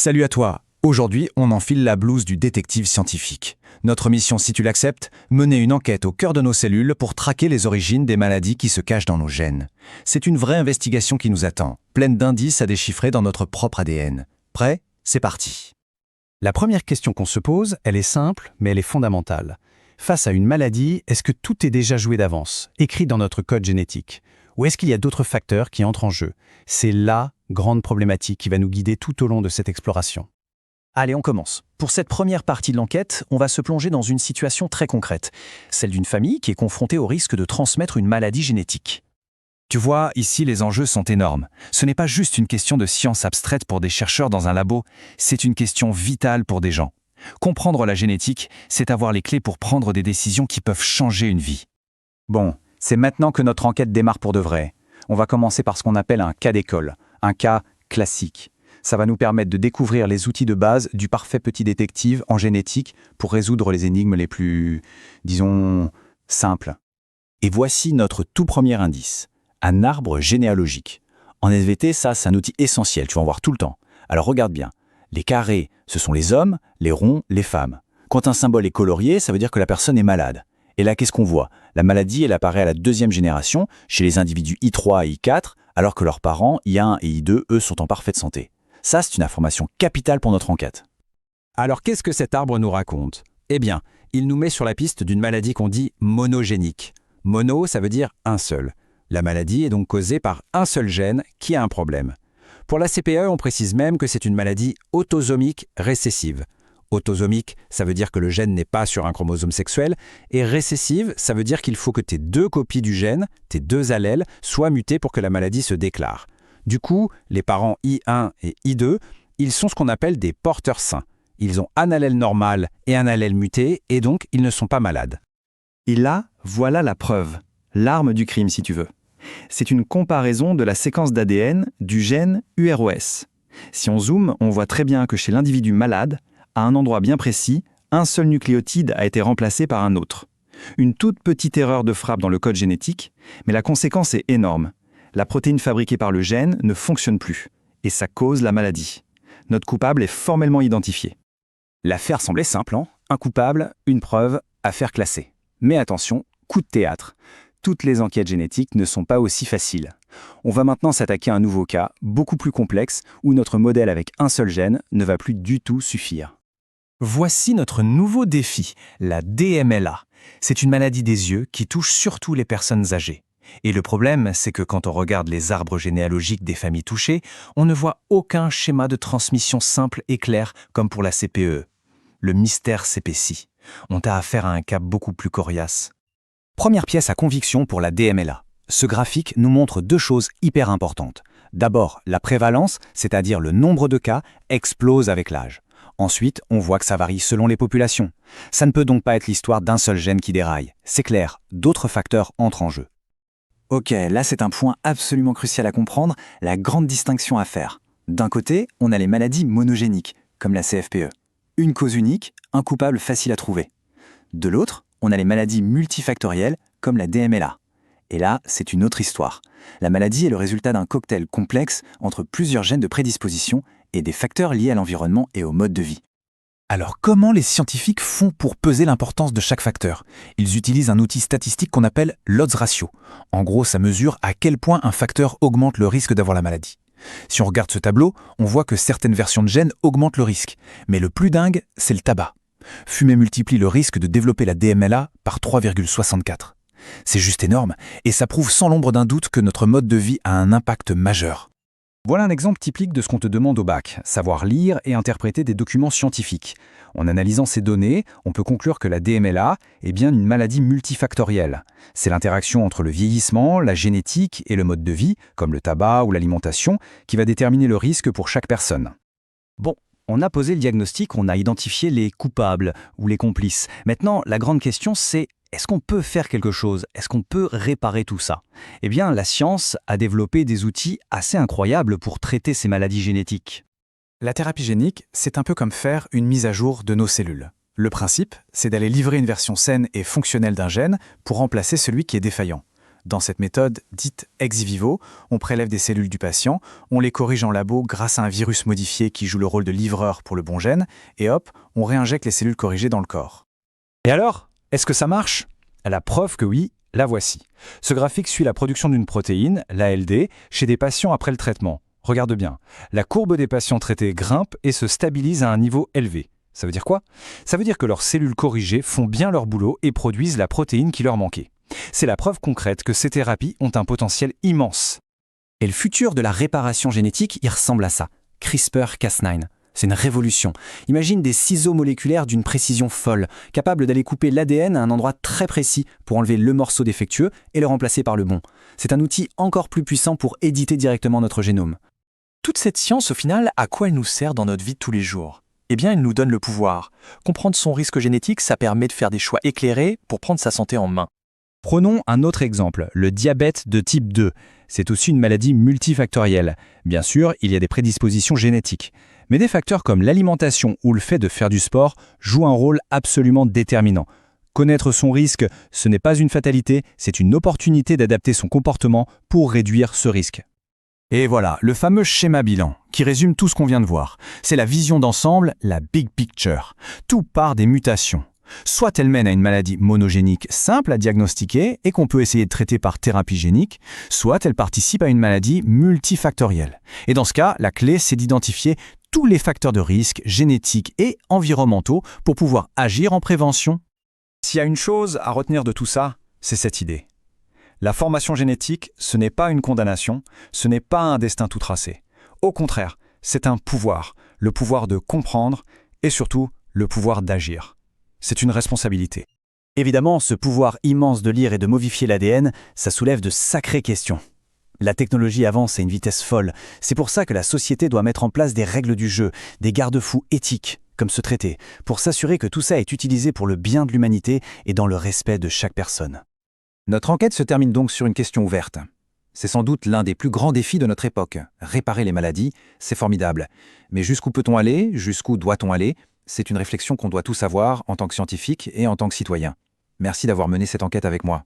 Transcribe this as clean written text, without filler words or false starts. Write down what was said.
Salut à toi. Aujourd'hui, on enfile la blouse du détective scientifique. Notre mission, si tu l'acceptes, mener une enquête au cœur de nos cellules pour traquer les origines des maladies qui se cachent dans nos gènes. C'est une vraie investigation qui nous attend, pleine d'indices à déchiffrer dans notre propre ADN. Prêt? C'est parti. La première question qu'on se pose, elle est simple, mais elle est fondamentale. Face à une maladie, est-ce que tout est déjà joué d'avance, écrit dans notre code génétique? Ou est-ce qu'il y a d'autres facteurs qui entrent en jeu? C'est la grande problématique qui va nous guider tout au long de cette exploration. Allez, on commence. Pour cette première partie de l'enquête, on va se plonger dans une situation très concrète, celle d'une famille qui est confrontée au risque de transmettre une maladie génétique. Tu vois, ici, les enjeux sont énormes. Ce n'est pas juste une question de science abstraite pour des chercheurs dans un labo, c'est une question vitale pour des gens. Comprendre la génétique, c'est avoir les clés pour prendre des décisions qui peuvent changer une vie. Bon, c'est maintenant que notre enquête démarre pour de vrai. On va commencer par ce qu'on appelle un cas d'école, un cas classique. Ça va nous permettre de découvrir les outils de base du parfait petit détective en génétique pour résoudre les énigmes les plus, disons, simples. Et voici notre tout premier indice, un arbre généalogique. En SVT, ça, c'est un outil essentiel, tu vas en voir tout le temps. Alors regarde bien, les carrés, ce sont les hommes, les ronds, les femmes. Quand un symbole est colorié, ça veut dire que la personne est malade. Et là, qu'est-ce qu'on voit? La maladie, elle apparaît à la deuxième génération, chez les individus I3 et I4, alors que leurs parents, I1 et I2, eux, sont en parfaite santé. Ça, c'est une information capitale pour notre enquête. Alors qu'est-ce que cet arbre nous raconte? Eh bien, il nous met sur la piste d'une maladie qu'on dit monogénique. Mono, ça veut dire un seul. La maladie est donc causée par un seul gène qui a un problème. Pour la CPE, on précise même que c'est une maladie autosomique récessive. Autosomique, ça veut dire que le gène n'est pas sur un chromosome sexuel, et récessive, ça veut dire qu'il faut que tes deux copies du gène, tes deux allèles, soient mutées pour que la maladie se déclare. Du coup, les parents I1 et I2, ils sont ce qu'on appelle des porteurs sains. Ils ont un allèle normal et un allèle muté, et donc ils ne sont pas malades. Et là, voilà la preuve, l'arme du crime si tu veux. C'est une comparaison de la séquence d'ADN du gène UROS. Si on zoome, on voit très bien que chez l'individu malade, à un endroit bien précis, un seul nucléotide a été remplacé par un autre. Une toute petite erreur de frappe dans le code génétique, mais la conséquence est énorme. La protéine fabriquée par le gène ne fonctionne plus, et ça cause la maladie. Notre coupable est formellement identifié. L'affaire semblait simple, hein? Un coupable, une preuve, affaire classée. Mais attention, coup de théâtre. Toutes les enquêtes génétiques ne sont pas aussi faciles. On va maintenant s'attaquer à un nouveau cas, beaucoup plus complexe, où notre modèle avec un seul gène ne va plus du tout suffire. Voici notre nouveau défi, la DMLA. C'est une maladie des yeux qui touche surtout les personnes âgées. Et le problème, c'est que quand on regarde les arbres généalogiques des familles touchées, on ne voit aucun schéma de transmission simple et clair comme pour la CPE. Le mystère s'épaissit. On a affaire à un cas beaucoup plus coriace. Première pièce à conviction pour la DMLA. Ce graphique nous montre deux choses hyper importantes. D'abord, la prévalence, c'est-à-dire le nombre de cas, explose avec l'âge. Ensuite, on voit que ça varie selon les populations. Ça ne peut donc pas être l'histoire d'un seul gène qui déraille. C'est clair, d'autres facteurs entrent en jeu. Ok, là c'est un point absolument crucial à comprendre, la grande distinction à faire. D'un côté, on a les maladies monogéniques, comme la CFPE. Une cause unique, un coupable facile à trouver. De l'autre, on a les maladies multifactorielles, comme la DMLA. Et là, c'est une autre histoire. La maladie est le résultat d'un cocktail complexe entre plusieurs gènes de prédisposition et des facteurs liés à l'environnement et au mode de vie. Alors comment les scientifiques font pour peser l'importance de chaque facteur? Ils utilisent un outil statistique qu'on appelle l'odds ratio. En gros, ça mesure à quel point un facteur augmente le risque d'avoir la maladie. Si on regarde ce tableau, on voit que certaines versions de gènes augmentent le risque. Mais le plus dingue, c'est le tabac. Fumer multiplie le risque de développer la DMLA par 3,64. C'est juste énorme, et ça prouve sans l'ombre d'un doute que notre mode de vie a un impact majeur. Voilà un exemple typique de ce qu'on te demande au bac, savoir lire et interpréter des documents scientifiques. En analysant ces données, on peut conclure que la DMLA est bien une maladie multifactorielle. C'est l'interaction entre le vieillissement, la génétique et le mode de vie, comme le tabac ou l'alimentation, qui va déterminer le risque pour chaque personne. Bon, on a posé le diagnostic, on a identifié les coupables ou les complices. Maintenant, la grande question c'est: est-ce qu'on peut faire quelque chose? Est-ce qu'on peut réparer tout ça? Eh bien, la science a développé des outils assez incroyables pour traiter ces maladies génétiques. La thérapie génique, c'est un peu comme faire une mise à jour de nos cellules. Le principe, c'est d'aller livrer une version saine et fonctionnelle d'un gène pour remplacer celui qui est défaillant. Dans cette méthode dite ex vivo, on prélève des cellules du patient, on les corrige en labo grâce à un virus modifié qui joue le rôle de livreur pour le bon gène, et hop, on réinjecte les cellules corrigées dans le corps. Et alors, est-ce que ça marche? La preuve que oui, la voici. Ce graphique suit la production d'une protéine, l'ALD, chez des patients après le traitement. Regarde bien, la courbe des patients traités grimpe et se stabilise à un niveau élevé. Ça veut dire quoi? Ça veut dire que leurs cellules corrigées font bien leur boulot et produisent la protéine qui leur manquait. C'est la preuve concrète que ces thérapies ont un potentiel immense. Et le futur de la réparation génétique, il ressemble à ça. CRISPR-Cas9. C'est une révolution. Imagine des ciseaux moléculaires d'une précision folle, capables d'aller couper l'ADN à un endroit très précis pour enlever le morceau défectueux et le remplacer par le bon. C'est un outil encore plus puissant pour éditer directement notre génome. Toute cette science, au final, à quoi elle nous sert dans notre vie de tous les jours? Eh bien, elle nous donne le pouvoir. Comprendre son risque génétique, ça permet de faire des choix éclairés pour prendre sa santé en main. Prenons un autre exemple, le diabète de type 2. C'est aussi une maladie multifactorielle. Bien sûr, il y a des prédispositions génétiques. Mais des facteurs comme l'alimentation ou le fait de faire du sport jouent un rôle absolument déterminant. Connaître son risque, ce n'est pas une fatalité, c'est une opportunité d'adapter son comportement pour réduire ce risque. Et voilà, le fameux schéma bilan, qui résume tout ce qu'on vient de voir. C'est la vision d'ensemble, la big picture. Tout part des mutations. Soit elles mènent à une maladie monogénique simple à diagnostiquer et qu'on peut essayer de traiter par thérapie génique, soit elles participent à une maladie multifactorielle. Et dans ce cas, la clé, c'est d'identifier tous les facteurs de risque génétiques et environnementaux pour pouvoir agir en prévention. S'il y a une chose à retenir de tout ça, c'est cette idée. La formation génétique, ce n'est pas une condamnation, ce n'est pas un destin tout tracé. Au contraire, c'est un pouvoir, le pouvoir de comprendre et surtout le pouvoir d'agir. C'est une responsabilité. Évidemment, ce pouvoir immense de lire et de modifier l'ADN, ça soulève de sacrées questions. La technologie avance à une vitesse folle. C'est pour ça que la société doit mettre en place des règles du jeu, des garde-fous éthiques, comme ce traité, pour s'assurer que tout ça est utilisé pour le bien de l'humanité et dans le respect de chaque personne. Notre enquête se termine donc sur une question ouverte. C'est sans doute l'un des plus grands défis de notre époque. Réparer les maladies, c'est formidable. Mais jusqu'où peut-on aller? Jusqu'où doit-on aller? C'est une réflexion qu'on doit tous avoir en tant que scientifiques et en tant que citoyens. Merci d'avoir mené cette enquête avec moi.